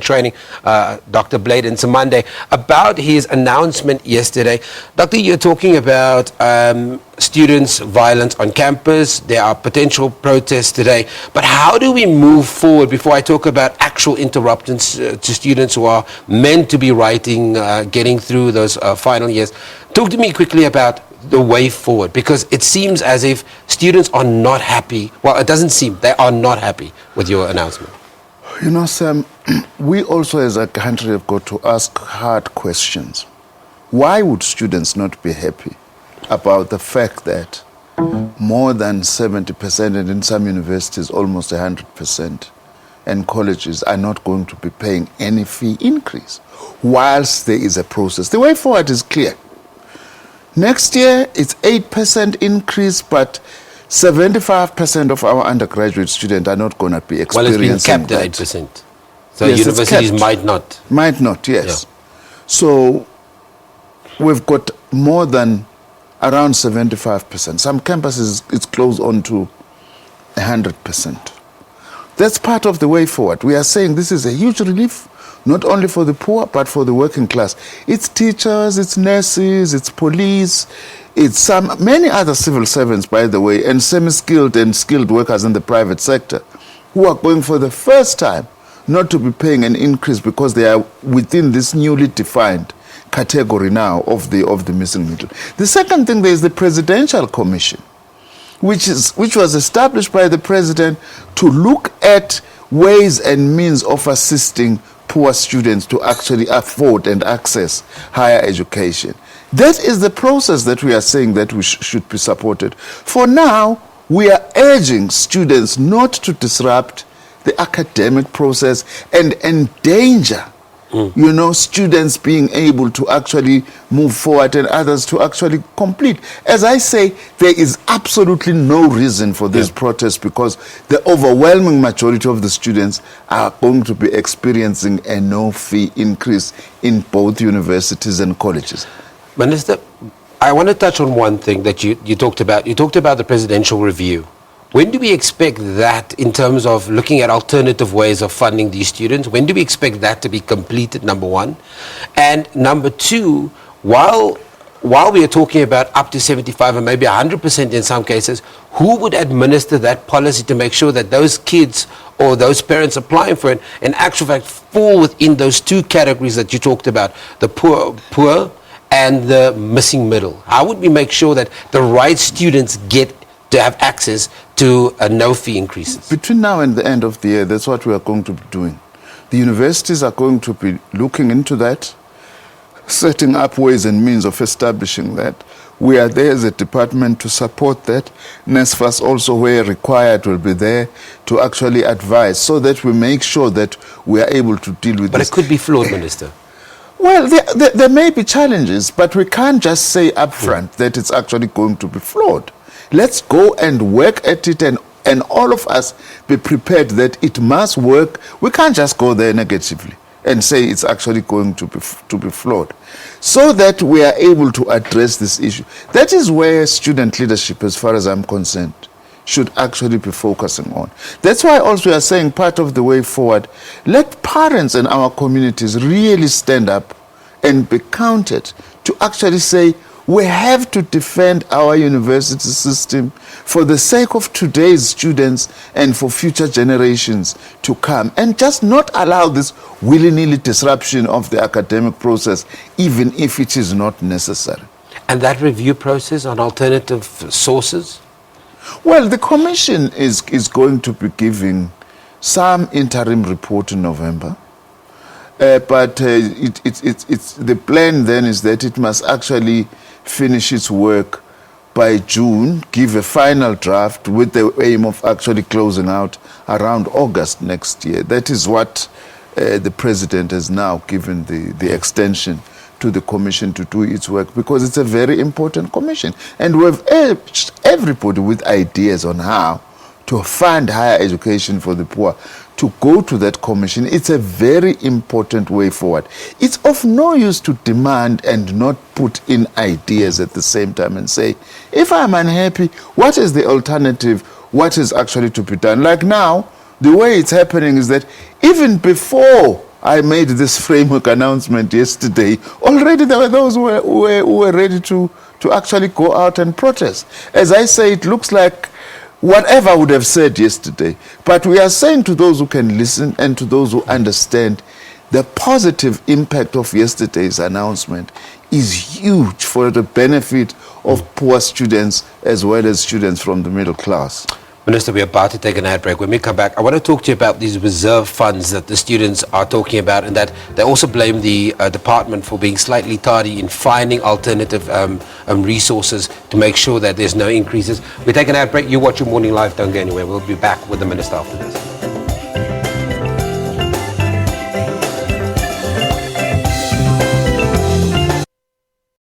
Training, Dr. Blade Nzimande, about his announcement yesterday. Doctor, you're talking about students' violence on campus. There are potential protests today. But how do we move forward before I talk about actual interruptions to students who are meant to be writing, getting through those final years? Talk to me quickly about the way forward, because it seems as if students are not happy. Well, it doesn't seem, they are not happy with your announcement. You know, Sam, we also as a country have got to ask hard questions. Why would students not be happy about the fact that more than 70%, and in some universities almost 100%, and colleges are not going to be paying any fee increase whilst there is a process? The way forward is clear. Next year, it's 8% increase, but 75% of our undergraduate students are not going to be experiencing Well, it's been capped at 8%. So yes, universities might not. Might not, yes. Yeah. So we've got more than around 75%. Some campuses, it's close on to 100%. That's part of the way forward. We are saying this is a huge relief, not only for the poor, but for the working class. It's teachers, it's nurses, it's police, it's many other civil servants, by the way, and semi-skilled and skilled workers in the private sector who are going for the first time not to be paying an increase because they are within this newly defined category now of the missing middle. The second thing, there is the Presidential Commission, which was established by the president to look at ways and means of assisting poor students to actually afford and access higher education. That is the process that we are saying that we should be supported. For now, we are urging students not to disrupt the academic process and endanger you know, students being able to actually move forward and others to actually complete. As I say, there is absolutely no reason for this protest, because the overwhelming majority of the students are going to be experiencing a no-fee increase in both universities and colleges. Minister, I want to touch on one thing that you talked about. You talked about the presidential review. When do we expect that, in terms of looking at alternative ways of funding these students? When do we expect that to be completed, number one? And number two, while we are talking about up to 75 and maybe 100% in some cases, who would administer that policy to make sure that those kids or those parents applying for it in actual fact fall within those two categories that you talked about, the poor and the missing middle? How would we make sure that the right students get to have access to no-fee increases? Between now and the end of the year, that's what we are going to be doing. The universities are going to be looking into that, setting up ways and means of establishing that. We are there as a department to support that. NSFAS also, where required, will be there to actually advise, so that we make sure that we are able to deal with this. But it could be flawed, Minister. Well, there may be challenges, but we can't just say up front that it's actually going to be flawed. Let's go and work at it, and all of us be prepared that it must work. We can't just go there negatively and say it's actually going to be flawed, so that we are able to address this issue. That is where student leadership, as far as I'm concerned, should actually be focusing on. That's why also we are saying part of the way forward, let parents in our communities really stand up and be counted to actually say, we have to defend our university system for the sake of today's students and for future generations to come, and just not allow this willy-nilly disruption of the academic process, even if it is not necessary. And that review process on alternative sources? Well, the commission is going to be giving some interim report in November. But the plan then is that it must actually finish its work by June, give a final draft with the aim of actually closing out around August next year. That is what the president has now given the extension to the commission to do its work, because it's a very important commission. And we've urged everybody with ideas on how to fund higher education for the poor to go to that commission. It's a very important way forward. It's of no use to demand and not put in ideas at the same time and say, if I'm unhappy, what is the alternative? What is actually to be done? Like now, the way it's happening is that even before I made this framework announcement yesterday, already there were those who were ready to actually go out and protest. As I say, it looks like whatever I would have said yesterday. But we are saying to those who can listen and to those who understand, the positive impact of yesterday's announcement is huge for the benefit of poor students as well as students from the middle class. Minister, we're about to take an ad break. When we come back, I want to talk to you about these reserve funds that the students are talking about, and that they also blame the department for being slightly tardy in finding alternative resources to make sure that there's no increases. We take an ad break. You watch your Morning Live. Don't go anywhere. We'll be back with the Minister after this.